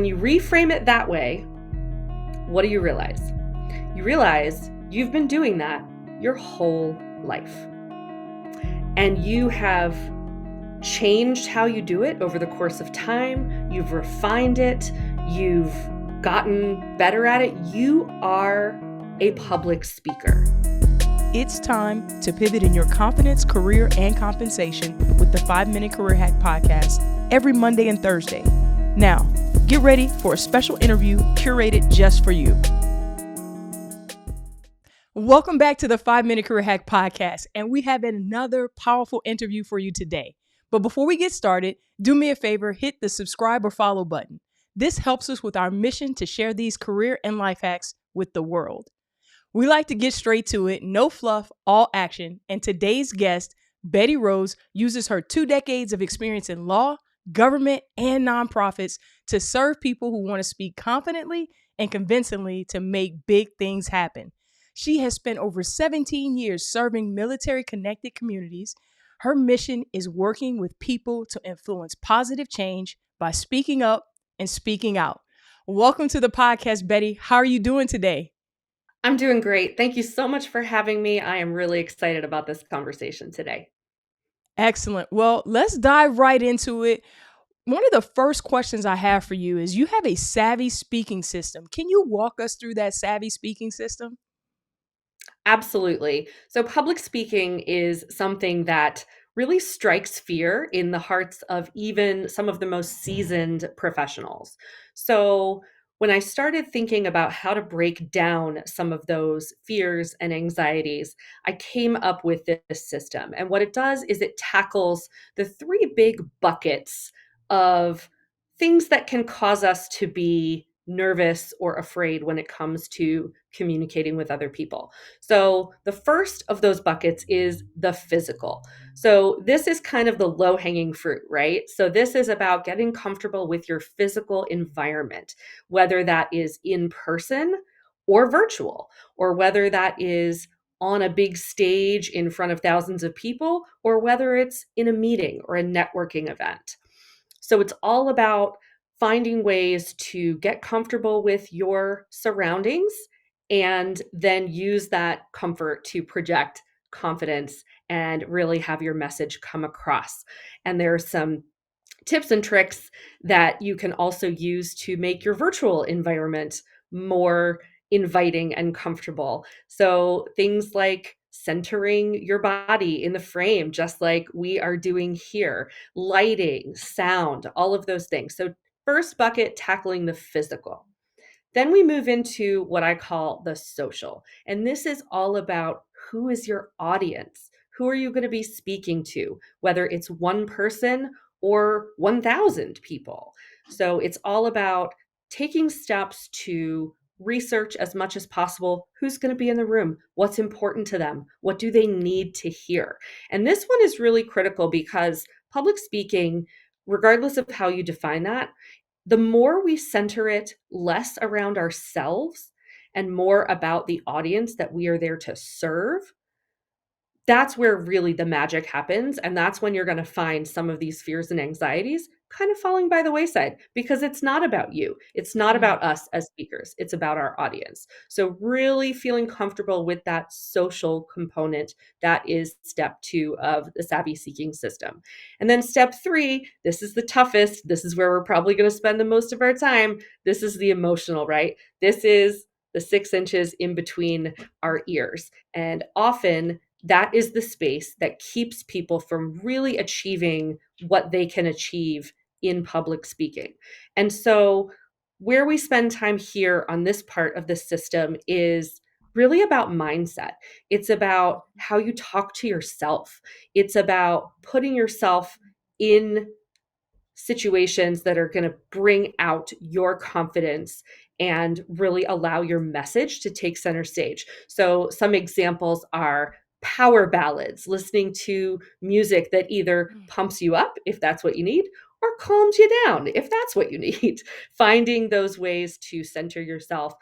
when you reframe it that way, what do you realize? You realize you've been doing that your whole life. And you have changed how you do it over the course of time. You've refined it. You've gotten better at it. You are a public speaker. It's time to pivot in your confidence, career, and compensation with the 5-Minute Career Hack Podcast every Monday and Thursday. Now, get ready for a special interview curated just for you. Welcome back to the 5-Minute Career Hack Podcast, and we have another powerful interview for you today. But before we get started, do me a favor, hit the subscribe or follow button. This helps us with our mission to share these career and life hacks with the world. We like to get straight to it, no fluff, all action, and today's guest, Betty Rhoades, uses her 2 decades of experience in law, government, and nonprofits to serve people who want to speak confidently and convincingly to make big things happen. She has spent over 17 years serving military-connected communities. Her mission is working with people to influence positive change by speaking up and speaking out. Welcome to the podcast, Betty. How are you doing today? I'm doing great. Thank you so much for having me. I am really excited about this conversation today. Excellent. Well, let's dive right into it. One of the first questions I have for you is you have a savvy speaking system. Can you walk us through that savvy speaking system? Absolutely. So public speaking is something that really strikes fear in the hearts of even some of the most seasoned professionals. So when I started thinking about how to break down some of those fears and anxieties, I came up with this system. And what it does is it tackles the 3 big buckets of things that can cause us to be nervous or afraid when it comes to communicating with other people. So the first of those buckets is the physical. So this is kind of the low-hanging fruit, right? So this is about getting comfortable with your physical environment, whether that is in person or virtual, or whether that is on a big stage in front of thousands of people, or whether it's in a meeting or a networking event. So it's all about finding ways to get comfortable with your surroundings and then use that comfort to project confidence and really have your message come across. And there are some tips and tricks that you can also use to make your virtual environment more inviting and comfortable. So things like centering your body in the frame, just like we are doing here, lighting, sound, all of those things. So first bucket, tackling the physical. Then we move into what I call the social. And this is all about who is your audience? Who are you going to be speaking to, whether it's one person or 1,000 people? So it's all about taking steps to research as much as possible who's going to be in the room, what's important to them, what do they need to hear. And this one is really critical because public speaking, regardless of how you define that, the more we center it less around ourselves and more about the audience that we are there to serve, that's where really the magic happens. And that's when you're going to find some of these fears and anxieties kind of falling by the wayside because it's not about you. It's not about us as speakers. It's about our audience. So really feeling comfortable with that social component, that is step 2 of the savvy speaking system. And then step 3, this is the toughest. This is where we're probably going to spend the most of our time. This is the emotional, right? This is the 6 inches in between our ears. And often that is the space that keeps people from really achieving what they can achieve in public speaking. And so where we spend time here on this part of the system is really about mindset. It's about how you talk to yourself. It's about putting yourself in situations that are going to bring out your confidence and really allow your message to take center stage. So some examples are power ballads, listening to music that either pumps you up if that's what you need, or calms you down if that's what you need. Finding those ways to center yourself,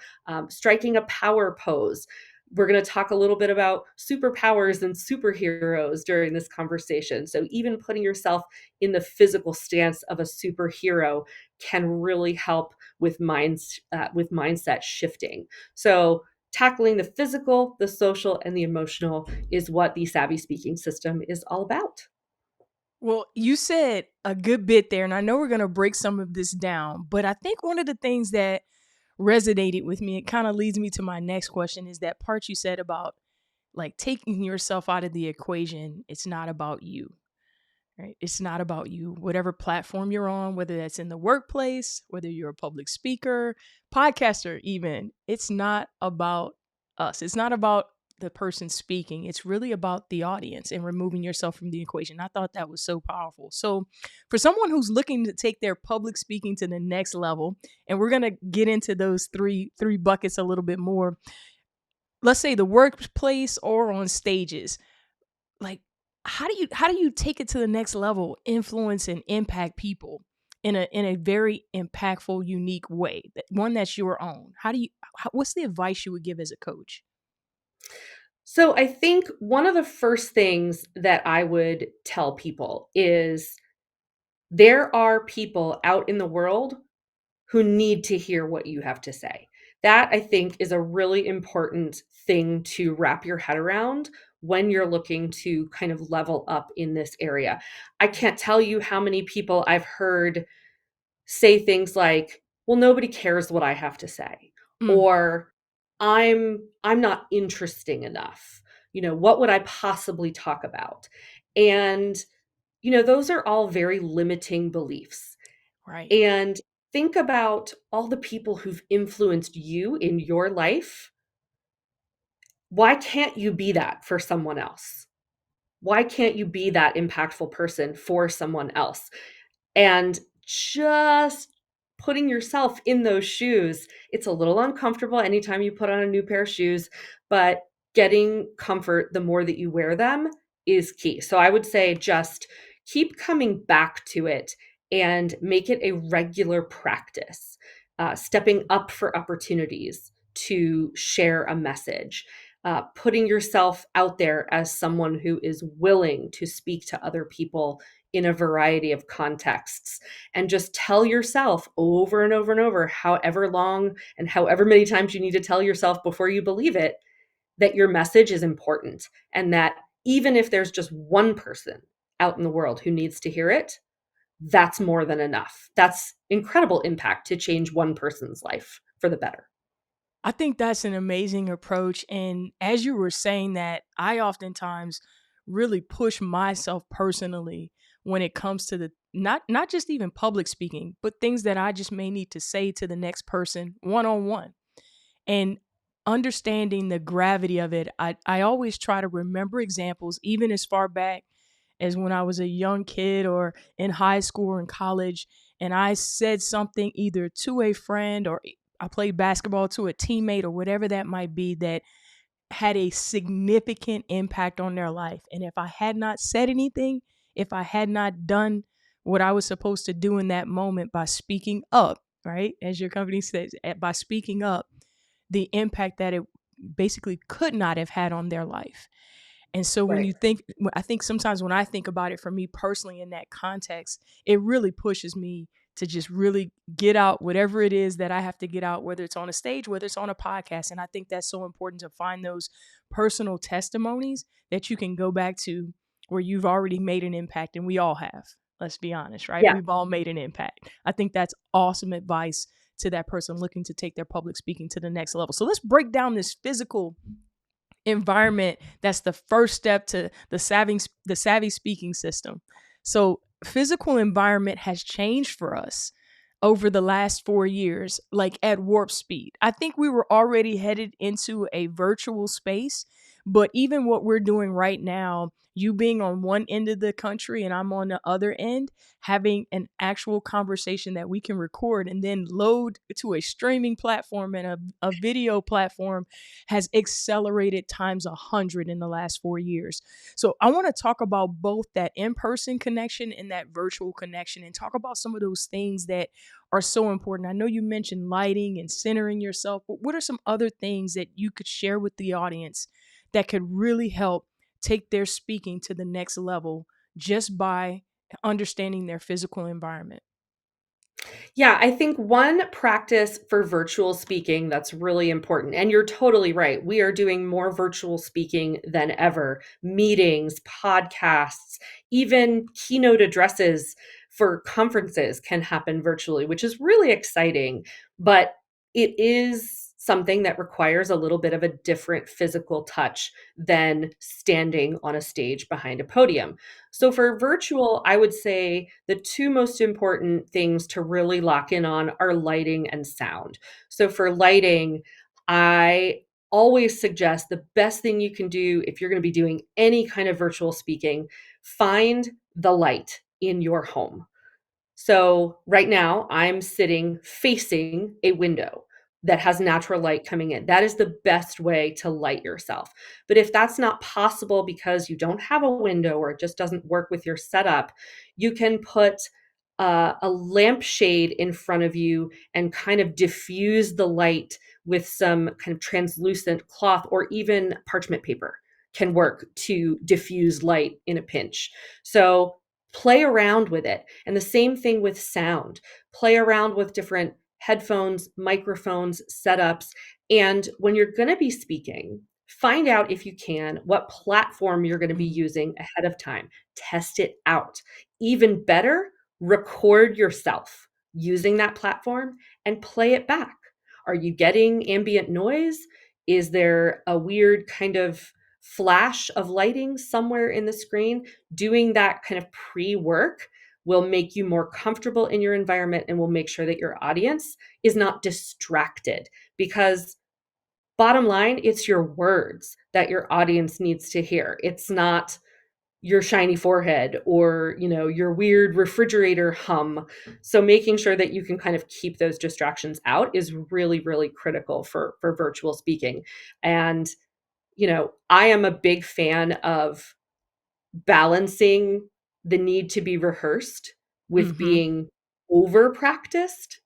striking a power pose. We're going to talk a little bit about superpowers and superheroes during this conversation. So even putting yourself in the physical stance of a superhero can really help with mindset shifting. So tackling the physical, the social, and the emotional is what the Savvy Speaking System is all about. Well, you said a good bit there, and I know we're going to break some of this down, but I think one of the things that resonated with me, it kind of leads me to my next question, is that part you said about like taking yourself out of the equation. It's not about you, right? It's not about you. Whatever platform you're on, whether that's in the workplace, whether you're a public speaker, podcaster, even, it's not about us. It's not about the person speaking. It's really about the audience and removing yourself from the equation. I thought that was so powerful. So, for someone who's looking to take their public speaking to the next level, and we're going to get into those three buckets a little bit more. Let's say the workplace or on stages, like how do you take it to the next level, influence and impact people in a very impactful, unique way, one that's your own? What's the advice you would give as a coach? So I think one of the first things that I would tell people is there are people out in the world who need to hear what you have to say. That I think is a really important thing to wrap your head around when you're looking to kind of level up in this area. I can't tell you how many people I've heard say things like, "Well, nobody cares what I have to say," Mm, or I'm not interesting enough. What would I possibly talk about? And those are all very limiting beliefs. right. And think about all the people who've influenced you in your life. Why can't you be that for someone else? Why can't you be that impactful person for someone else? And just putting yourself in those shoes, it's a little uncomfortable anytime you put on a new pair of shoes, but getting comfort the more that you wear them is key. So I would say just keep coming back to it and make it a regular practice, stepping up for opportunities to share a message, putting yourself out there as someone who is willing to speak to other people in a variety of contexts, and just tell yourself over and over and over, however long and however many times you need to tell yourself before you believe it, that your message is important, and that even if there's just one person out in the world who needs to hear it, that's more than enough. That's incredible impact to change one person's life for the better. I think that's an amazing approach. And as you were saying that, I oftentimes really push myself personally when it comes to the not just even public speaking, but things that I just may need to say to the next person one on one. And understanding the gravity of it, I always try to remember examples, even as far back as when I was a young kid or in high school or in college, and I said something either to a friend or I played basketball to a teammate or whatever that might be that had a significant impact on their life. And if I had not said anything, if I had not done what I was supposed to do in that moment by speaking up, right? As your company says, by speaking up, the impact that it basically could not have had on their life. And so when Right. you think, I think sometimes when I think about it for me personally in that context, it really pushes me to just really get out whatever it is that I have to get out, whether it's on a stage, whether it's on a podcast. And I think that's so important to find those personal testimonies that you can go back to where you've already made an impact. And we all have, let's be honest, right? Yeah. We've all made an impact. I think that's awesome advice to that person looking to take their public speaking to the next level. So let's break down this physical environment that's the first step to the savvy speaking system. So physical environment has changed for us over the last 4 years, like at warp speed. I think we were already headed into a virtual space, but even what we're doing right now, you being on one end of the country and I'm on the other end, having an actual conversation that we can record and then load to a streaming platform and a video platform has accelerated times 100 in the last 4 years. So I want to talk about both that in-person connection and that virtual connection and talk about some of those things that are so important. I know you mentioned lighting and centering yourself, but what are some other things that you could share with the audience that could really help take their speaking to the next level just by understanding their physical environment? Yeah, I think one practice for virtual speaking that's really important, and you're totally right. We are doing more virtual speaking than ever. Meetings, podcasts, even keynote addresses for conferences can happen virtually, which is really exciting. But it is something that requires a little bit of a different physical touch than standing on a stage behind a podium. So for virtual, I would say the two most important things to really lock in on are lighting and sound. So for lighting, I always suggest the best thing you can do if you're going to be doing any kind of virtual speaking, find the light in your home. So right now, I'm sitting facing a window that has natural light coming in. That is the best way to light yourself. But if that's not possible because you don't have a window or it just doesn't work with your setup, you can put a lampshade in front of you and kind of diffuse the light with some kind of translucent cloth or even parchment paper can work to diffuse light in a pinch. So play around with it. And the same thing with sound. Play around with different headphones, microphones, setups. And when you're going to be speaking, find out if you can what platform you're going to be Mm. using ahead of time. Test it out. Even better, record yourself using that platform and play it back. Are you getting ambient noise? Is there a weird kind of flash of lighting somewhere in the screen? Doing that kind of pre-work will make you more comfortable in your environment and will make sure that your audience is not distracted, because bottom line, it's your words that your audience needs to hear. It's not your shiny forehead or, your weird refrigerator hum. So making sure that you can kind of keep those distractions out is really, really critical for virtual speaking. And I am a big fan of balancing the need to be rehearsed with Hmm. being over practiced.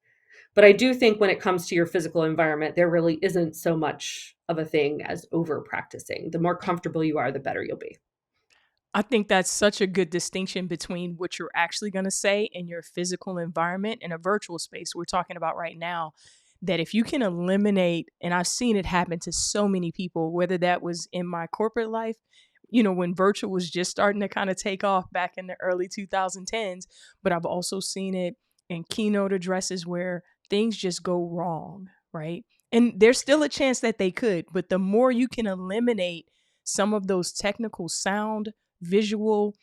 But I do think when it comes to your physical environment, there really isn't so much of a thing as over practicing. The more comfortable you are, the better you'll be. I think that's such a good distinction between what you're actually going to say in your physical environment and a virtual space we're talking about right now. That if you can eliminate, and I've seen it happen to so many people, whether that was in my corporate life, when virtual was just starting to kind of take off back in the early 2010s, but I've also seen it in keynote addresses where things just go wrong, right? And there's still a chance that they could, but the more you can eliminate some of those technical sound, visual,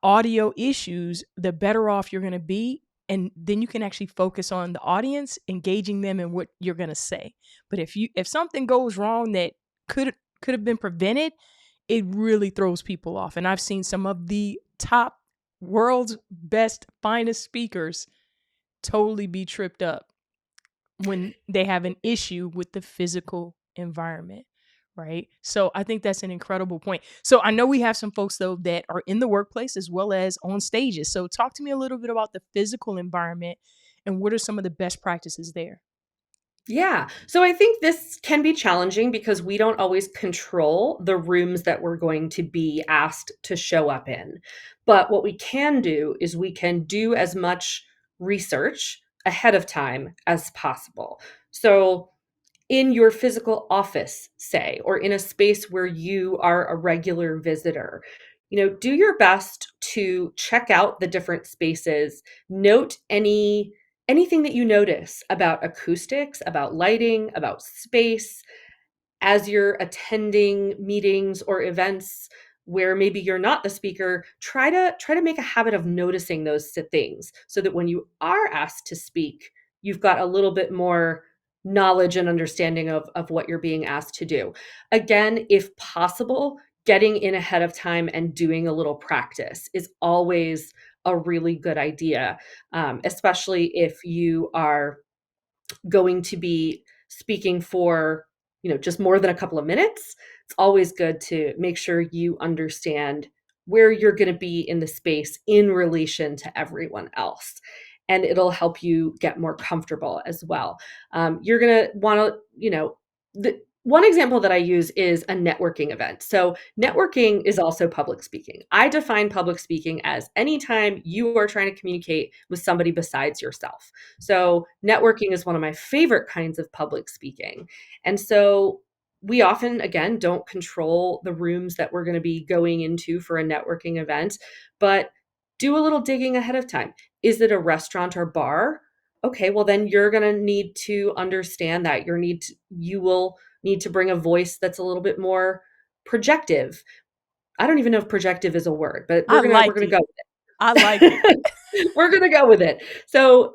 audio issues, the better off you're going to be. And then you can actually focus on the audience, engaging them in what you're going to say. But if something goes wrong that could have been prevented, it really throws people off. And I've seen some of the top world's best, finest speakers totally be tripped up when they have an issue with the physical environment, right? So I think that's an incredible point. So I know we have some folks though that are in the workplace as well as on stages. So talk to me a little bit about the physical environment and what are some of the best practices there? Yeah. So I think this can be challenging because we don't always control the rooms that we're going to be asked to show up in. But what we can do is we can do as much research ahead of time as possible. So in your physical office, say, or in a space where you are a regular visitor, do your best to check out the different spaces, note anything that you notice about acoustics, about lighting, about space, as you're attending meetings or events where maybe you're not the speaker. Try to make a habit of noticing those things so that when you are asked to speak, you've got a little bit more knowledge and understanding of what you're being asked to do. Again, if possible, getting in ahead of time and doing a little practice is always a really good idea, especially if you are going to be speaking for, just more than a couple of minutes. It's always good to make sure you understand where you're going to be in the space in relation to everyone else. And it'll help you get more comfortable as well. You're going to want to, One example that I use is a networking event. So, networking is also public speaking. I define public speaking as anytime you are trying to communicate with somebody besides yourself. So, networking is one of my favorite kinds of public speaking. And so, we often, again, don't control the rooms that we're going to be going into for a networking event, but do a little digging ahead of time. Is it a restaurant or bar? Okay, well, then you're going to need to understand that you will need to bring a voice that's a little bit more projective. I don't even know if projective is a word, but I we're like gonna it. go I with like it. it. We're gonna go with it. So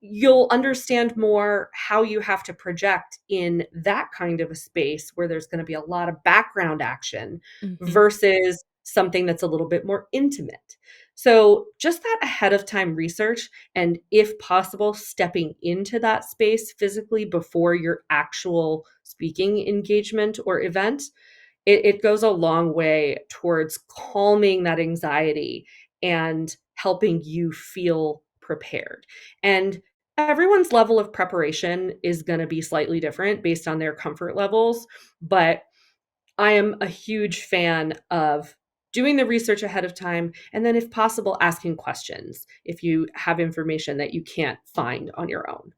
you'll understand more how you have to project in that kind of a space where there's going to be a lot of background action Hmm. versus something that's a little bit more intimate. So, just that ahead of time research, and if possible, stepping into that space physically before your actual speaking engagement or event, it goes a long way towards calming that anxiety and helping you feel prepared. And everyone's level of preparation is going to be slightly different based on their comfort levels, but I am a huge fan of doing the research ahead of time and then, if possible, asking questions if you have information that you can't find on your own.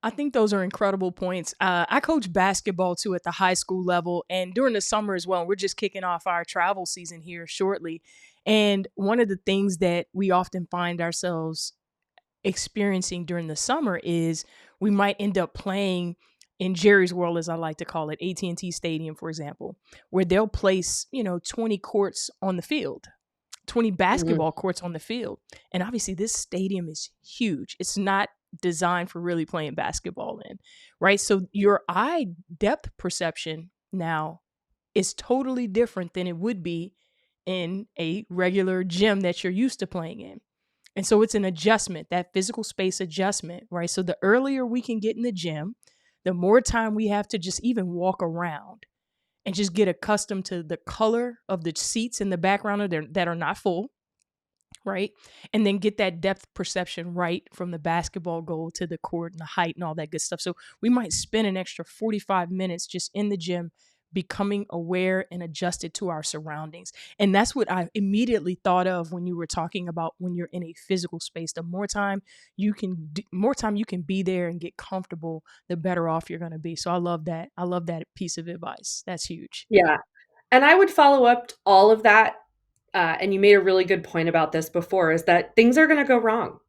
I think those are incredible points. I coach basketball too at the high school level, and during the summer as well. We're just kicking off our travel season here shortly. And one of the things that we often find ourselves experiencing during the summer is we might end up playing in Jerry's World, as I like to call it, AT&T Stadium, for example, where they'll place, 20 courts on the field, 20 Mhm. basketball courts on the field. And obviously this stadium is huge. It's not designed for really playing basketball in, right? So your eye depth perception now is totally different than it would be in a regular gym that you're used to playing in. And so it's an adjustment, that physical space adjustment, right? So the earlier we can get in the gym, the more time we have to just even walk around and just get accustomed to the color of the seats in the background that are not full, right? And then get that depth perception right from the basketball goal to the court and the height and all that good stuff. So we might spend an extra 45 minutes just in the gym becoming aware and adjusted to our surroundings. And that's what I immediately thought of when you were talking about when you're in a physical space. The more time you can be there and get comfortable, the better off you're going to be. So I love that. I love that piece of advice. That's huge. Yeah. And I would follow up all of that. And you made a really good point about this before, is that things are going to go wrong,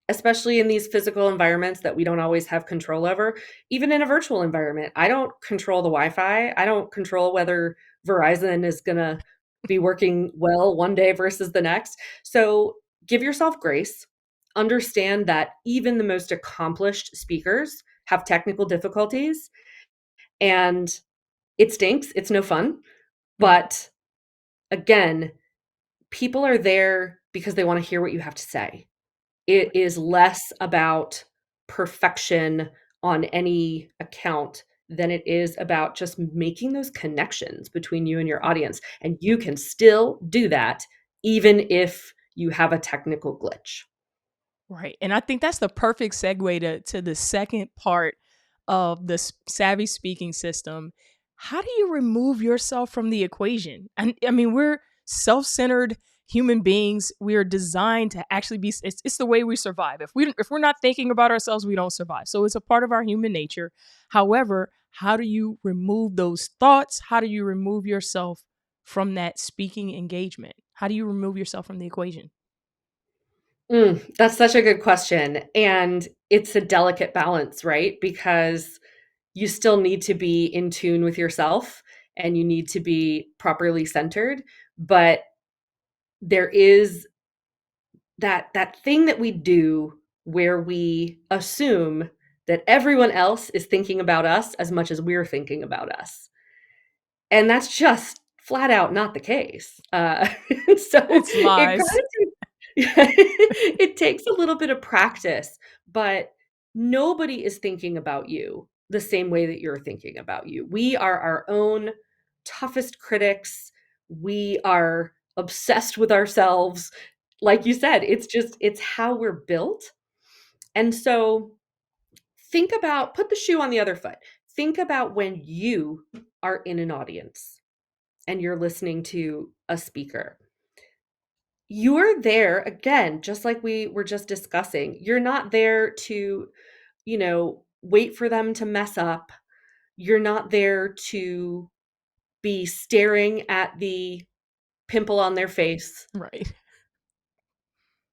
especially in these physical environments that we don't always have control over. Even in a virtual environment, I don't control the Wi-Fi. I don't control whether Verizon is going to be working well one day versus the next. So give yourself grace. Understand that even the most accomplished speakers have technical difficulties, and it stinks. It's no fun. Mm. But again, people are there because they want to hear what you have to say. It is less about perfection on any account than it is about just making those connections between you and your audience. And you can still do that even if you have a technical glitch. Right. And I think that's the perfect segue to the second part of the savvy speaking system. How do you remove yourself from the equation? And I mean, we're self centered human beings. We are designed to actually be, it's the way we survive. If we're not thinking about ourselves, we don't survive. So it's a part of our human nature. However, how do you remove those thoughts? How do you remove yourself from that speaking engagement? How do you remove yourself from the equation? That's such a good question. And it's a delicate balance, right? Because you still need to be in tune with yourself and you need to be properly centered. But there is that thing that we do where we assume that everyone else is thinking about us as much as we're thinking about us. And that's just flat out not the case. So It's it kind lies. of it takes a little bit of practice, but nobody is thinking about you the same way that you're thinking about you. We are our own toughest critics. We are obsessed with ourselves. Like you said, it's how we're built. And so put the shoe on the other foot. think about when you are in an audience and you're listening to a speaker. You're there again, just like we were just discussing. You're not there to, wait for them to mess up. You're not there to be staring at the pimple on their face. Right.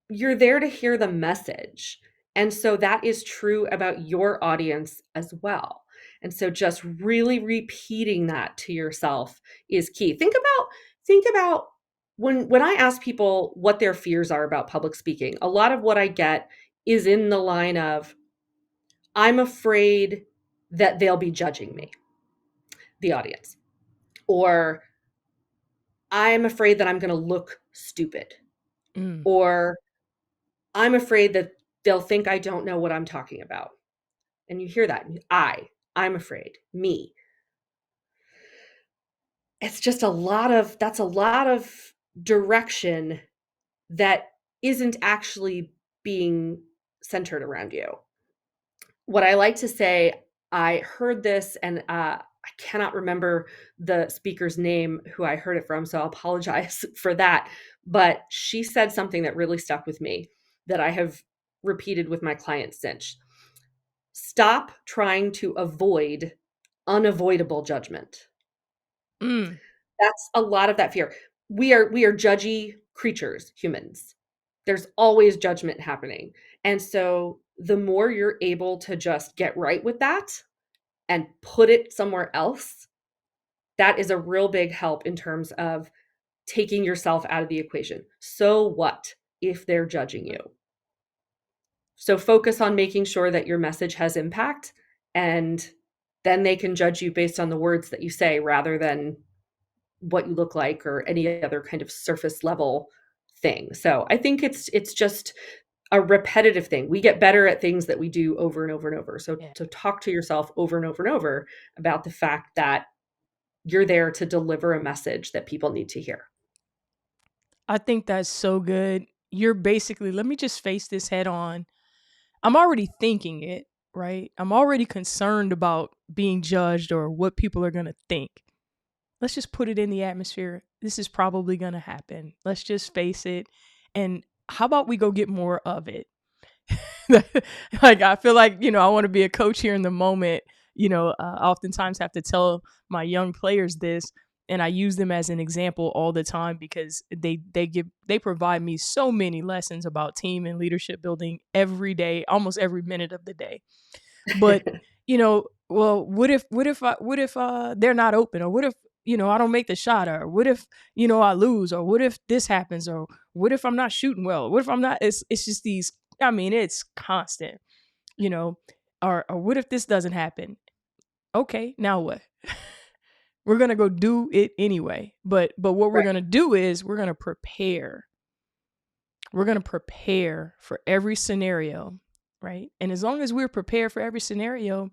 You're there to hear the message. And so that is true about your audience as well. And so just really repeating that to yourself is key. Think about when I ask people what their fears are about public speaking, a lot of what I get is in the line of, I'm afraid that they'll be judging me, the audience, or I'm afraid that I'm going to look stupid, Mm. or I'm afraid that they'll think I don't know what I'm talking about. And you hear that. I'm afraid, me. It's just that's a lot of direction that isn't actually being centered around you. What I like to say, I heard this and I cannot remember the speaker's name who I heard it from, so I'll apologize for that. But she said something that really stuck with me that I have repeated with my clients since. Stop trying to avoid unavoidable judgment. Mm. That's a lot of that fear. We are judgy creatures, humans. There's always judgment happening. And so the more you're able to just get right with that and put it somewhere else, that is a real big help in terms of taking yourself out of the equation. So what if they're judging you? So focus on making sure that your message has impact, and then they can judge you based on the words that you say rather than what you look like or any other kind of surface level thing. So I think it's just a repetitive thing. We get better at things that we do over and over and over. So Yeah. to talk to yourself over and over and over about the fact that you're there to deliver a message that people need to hear. I think that's so good. You're basically, let me just face this head on. I'm already thinking it, right? I'm already concerned about being judged or what people are going to think. Let's just put it in the atmosphere. This is probably going to happen. Let's just face it. And how about we go get more of it? Like, I feel like, I want to be a coach here in the moment. I oftentimes have to tell my young players this, and I use them as an example all the time because they provide me so many lessons about team and leadership building every day, almost every minute of the day. But well, what if they're not open, or what if I don't make the shot, or what if I lose, or what if this happens, or what if I'm not shooting well, what if I'm not? It's just these. I mean, it's constant, you know, or what if this doesn't happen? Okay, now what? We're gonna go do it anyway. But what we're Right. gonna do is we're gonna prepare. We're gonna prepare for every scenario, right? And as long as we're prepared for every scenario,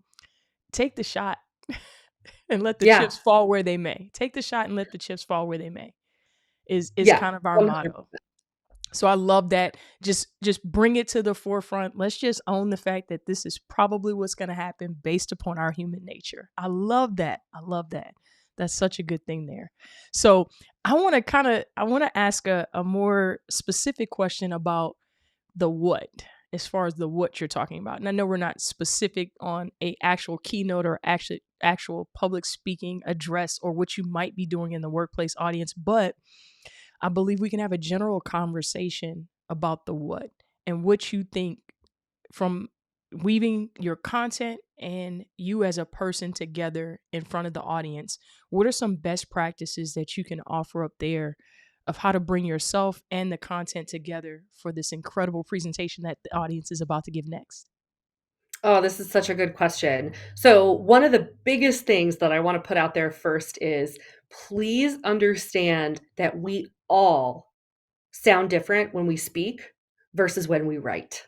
take the shot and let the Yeah. chips fall where they may. Take the shot and let the chips fall where they may. Is Yeah. kind of our 100. motto. So I love that. Just bring it to the forefront. Let's just own the fact that this is probably what's going to happen based upon our human nature. I love that. I love that. That's such a good thing there. So I want to ask a more specific question about the what, as far as the what you're talking about. And I know we're not specific on a actual keynote or actual public speaking address or what you might be doing in the workplace audience, but I believe we can have a general conversation about the what and what you think from weaving your content and you as a person together in front of the audience. What are some best practices that you can offer up there of how to bring yourself and the content together for this incredible presentation that the audience is about to give next? Oh, this is such a good question. So, one of the biggest things that I want to put out there first is please understand that we all sound different when we speak versus when we write.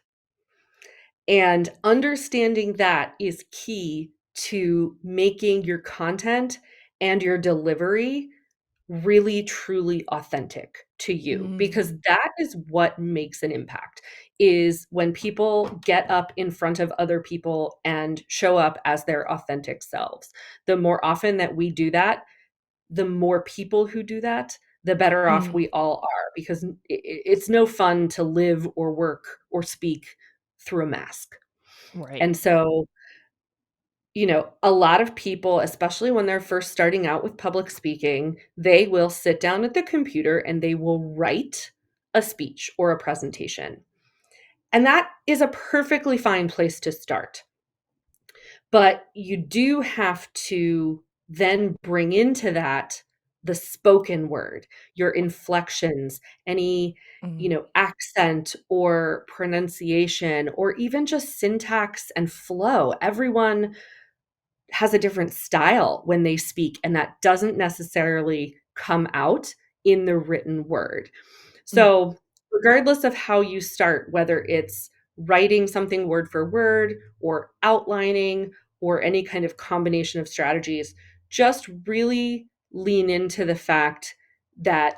And understanding that is key to making your content and your delivery really truly authentic to you, Mm, because that is what makes an impact. is when people get up in front of other people and show up as their authentic selves. The more often that we do that, the more people who do that, the better off Mm, we all are, because it's no fun to live or work or speak through a mask. right. And so, a lot of people, especially when they're first starting out with public speaking, they will sit down at the computer and they will write a speech or a presentation. And that is a perfectly fine place to start. But you do have to then bring into that the spoken word, your inflections, any, Mm, accent or pronunciation, or even just syntax and flow. Everyone has a different style when they speak, and that doesn't necessarily come out in the written word. mm, So, regardless of how you start, whether it's writing something word for word or outlining or any kind of combination of strategies, just really lean into the fact that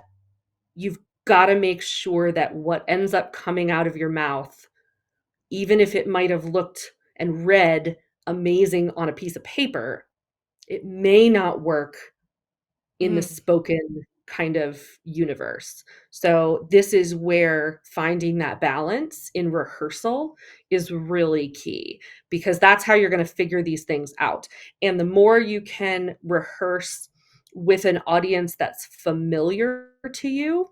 you've got to make sure that what ends up coming out of your mouth, even if it might have looked and read amazing on a piece of paper, it may not work in the mm. spoken kind of universe. So this is where finding that balance in rehearsal is really key, because that's how you're going to figure these things out. And the more you can rehearse with an audience that's familiar to you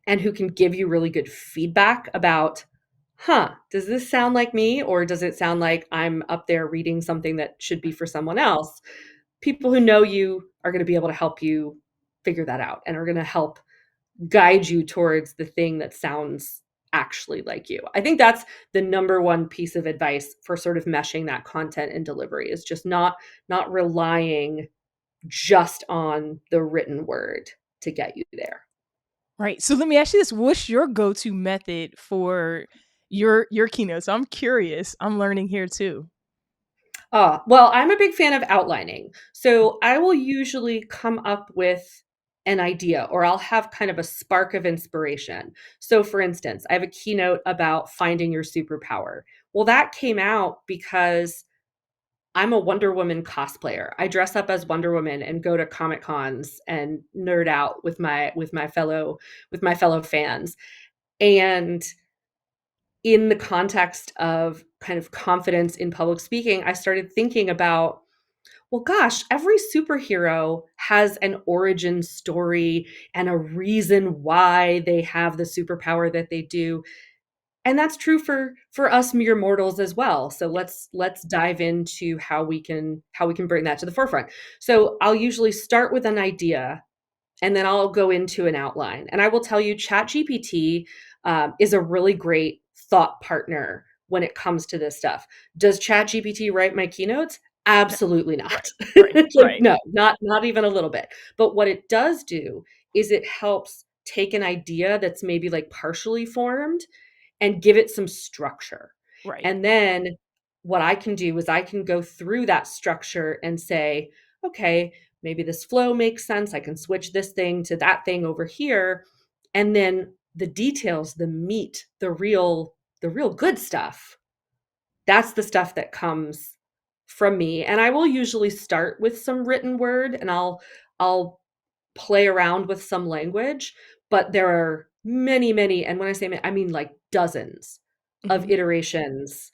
and who can give you really good feedback about, does this sound like me, or does it sound like I'm up there reading something that should be for someone else? People who know you are going to be able to help you figure that out and are going to help guide you towards the thing that sounds actually like you. I think that's the number one piece of advice for sort of meshing that content and delivery, is just not relying just on the written word to get you there. Right. So let me ask you this. What's your go-to method for your keynotes? I'm curious. I'm learning here too. Well, I'm a big fan of outlining. So I will usually come up with an idea, or I'll have kind of a spark of inspiration. So, for instance, I have a keynote about finding your superpower. Well, that came out because I'm a Wonder Woman cosplayer. I dress up as Wonder Woman and go to Comic Cons and nerd out with my fellow fans. And in the context of kind of confidence in public speaking, I started thinking about, well, gosh, every superhero has an origin story and a reason why they have the superpower that they do. And that's true for us mere mortals as well. So let's dive into how we can bring that to the forefront. So I'll usually start with an idea, and then I'll go into an outline. And I will tell you, ChatGPT is a really great thought partner when it comes to this stuff. Does ChatGPT write my keynotes? No. Absolutely not. Right. Right. Like, Right. no, not even a little bit. But what it does do is it helps take an idea that's maybe like partially formed and give it some structure. Right. And then what I can do is I can go through that structure and say, okay, maybe this flow makes sense. I can switch this thing to that thing over here. And then the details, the meat, the real good stuff, that's the stuff that comes from me. And I will usually start with some written word, and I'll play around with some language, but there are many, many, and when I say I mean like dozens of Hmm. iterations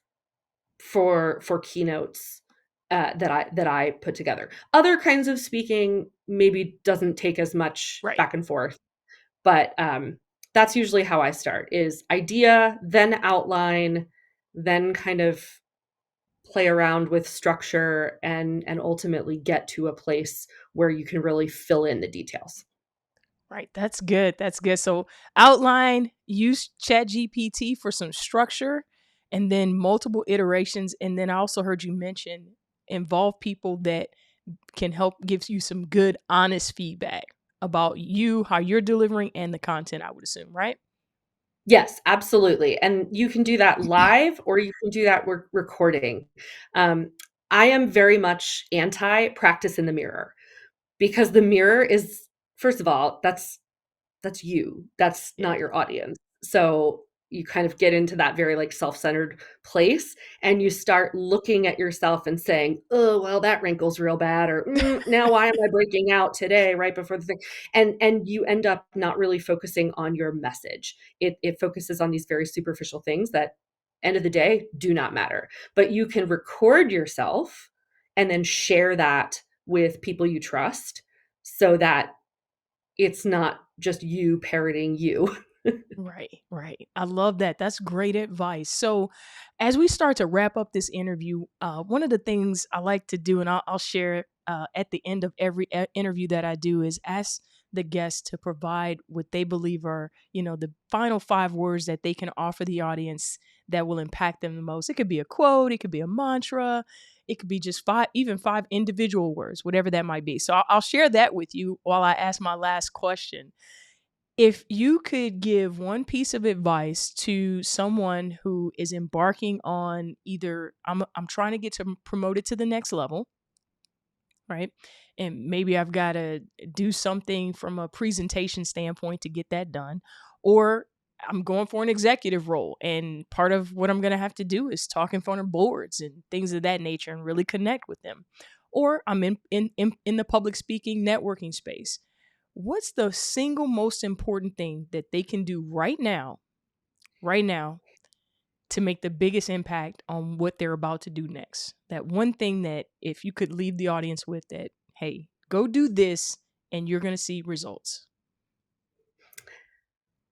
for keynotes that I put together. Other kinds of speaking maybe doesn't take as much Right. back and forth, but that's usually how I start: is idea, then outline, then kind of play around with structure, and ultimately get to a place where you can really fill in the details. Right. That's good. That's good. So outline, use Chat GPT for some structure, and then multiple iterations. And then I also heard you mention involve people that can help give you some good, honest feedback about you, how you're delivering, and the content, I would assume, right? Yes, absolutely, and you can do that live, or you can do that recording. Um, I am very much anti practice in the mirror, because the mirror is, first of all, that's you, that's Yeah. not your audience. So you kind of get into that very like self-centered place, and you start looking at yourself and saying, oh well, that wrinkle's real bad, or now why am I breaking out today right before the thing, and you end up not really focusing on your message. It focuses on these very superficial things that end of the day do not matter, but you can record yourself and then share that with people you trust, so that it's not just you parroting you. Right, right. I love that. That's great advice. So, as we start to wrap up this interview, one of the things I like to do, and I'll share at the end of every interview that I do, is ask the guests to provide what they believe are, the final 5 words that they can offer the audience that will impact them the most. It could be a quote, it could be a mantra, it could be just five, even 5 individual words, whatever that might be. So, I'll share that with you while I ask my last question. If you could give one piece of advice to someone who is embarking on either I'm trying to get to promoted to the next level, right? And maybe I've got to do something from a presentation standpoint to get that done, or I'm going for an executive role, and part of what I'm going to have to do is talk in front of boards and things of that nature and really connect with them. Or I'm in the public speaking networking space. What's the single most important thing that they can do right now, to make the biggest impact on what they're about to do next? That one thing that if you could leave the audience with, that, hey, go do this and you're going to see results.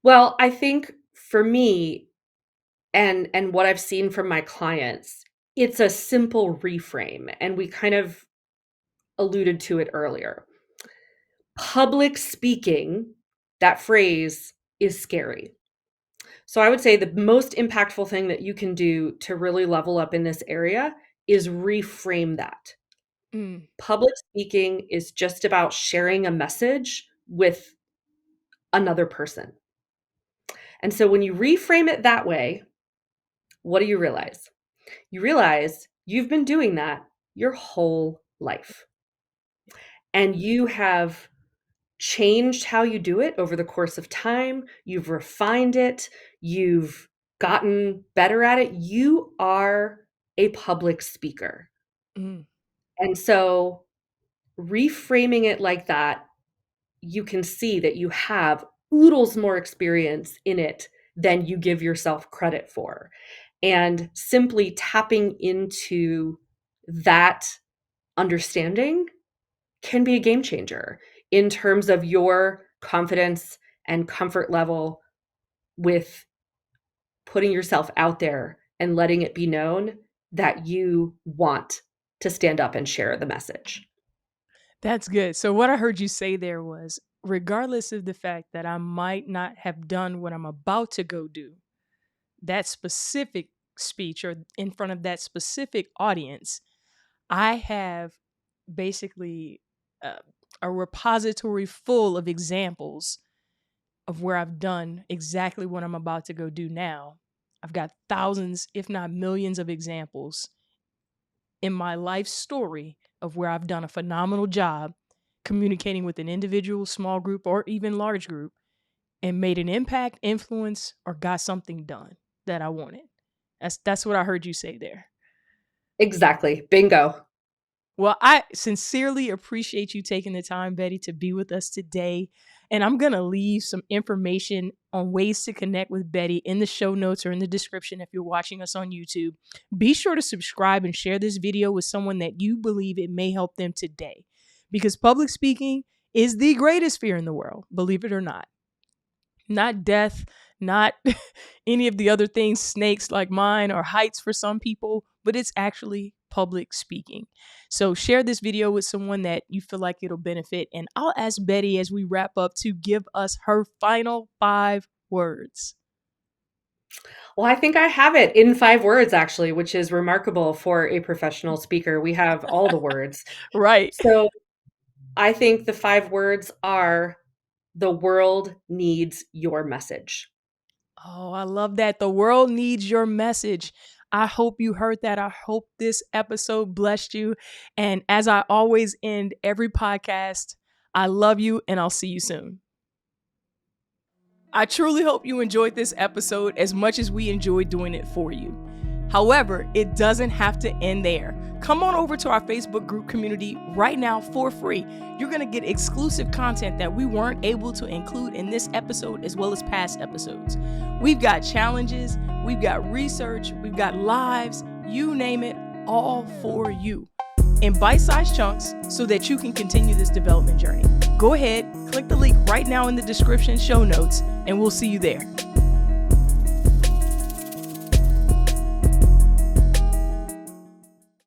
Well, I think for me, and what I've seen from my clients, it's a simple reframe, and we kind of alluded to it earlier. Public speaking, that phrase is scary. So I would say the most impactful thing that you can do to really level up in this area is reframe that. Mm, Public speaking is just about sharing a message with another person. And so when you reframe it that way, what do you realize? You realize you've been doing that your whole life. And you have changed how you do it over the course of time. You've refined it. You've gotten better at it. You are a public speaker. mm. And so reframing it like that, you can see that you have oodles more experience in it than you give yourself credit for. And simply tapping into that understanding can be a game changer in terms of your confidence and comfort level with putting yourself out there and letting it be known that you want to stand up and share the message. That's good. So what I heard you say there was, regardless of the fact that I might not have done what I'm about to go do, that specific speech or in front of that specific audience, I have basically uh, a repository full of examples of where I've done exactly what I'm about to go do now. I've got thousands, if not millions, of examples in my life story of where I've done a phenomenal job communicating with an individual, small group, or even large group, and made an impact, influence, or got something done that I wanted. That's what I heard you say there. Exactly. Bingo. Well, I sincerely appreciate you taking the time, Betty, to be with us today. And I'm going to leave some information on ways to connect with Betty in the show notes or in the description if you're watching us on YouTube. Be sure to subscribe and share this video with someone that you believe it may help them today, because public speaking is the greatest fear in the world, believe it or not. Not death, not any of the other things, snakes like mine, or heights for some people, but it's actually public speaking. So share this video with someone that you feel like it'll benefit. And I'll ask Betty as we wrap up to give us her final 5 words. Well, I think I have it in 5 words, actually, which is remarkable for a professional speaker. We have all the words. Right. So I think the 5 words are: the world needs your message. Oh, I love that. The world needs your message. I hope you heard that. I hope this episode blessed you. And as I always end every podcast, I love you and I'll see you soon. I truly hope you enjoyed this episode as much as we enjoyed doing it for you. However, it doesn't have to end there. Come on over to our Facebook group community right now for free. You're going to get exclusive content that we weren't able to include in this episode as well as past episodes. We've got challenges, we've got research, we've got lives, you name it, all for you in bite-sized chunks so that you can continue this development journey. Go ahead, click the link right now in the description show notes, and we'll see you there.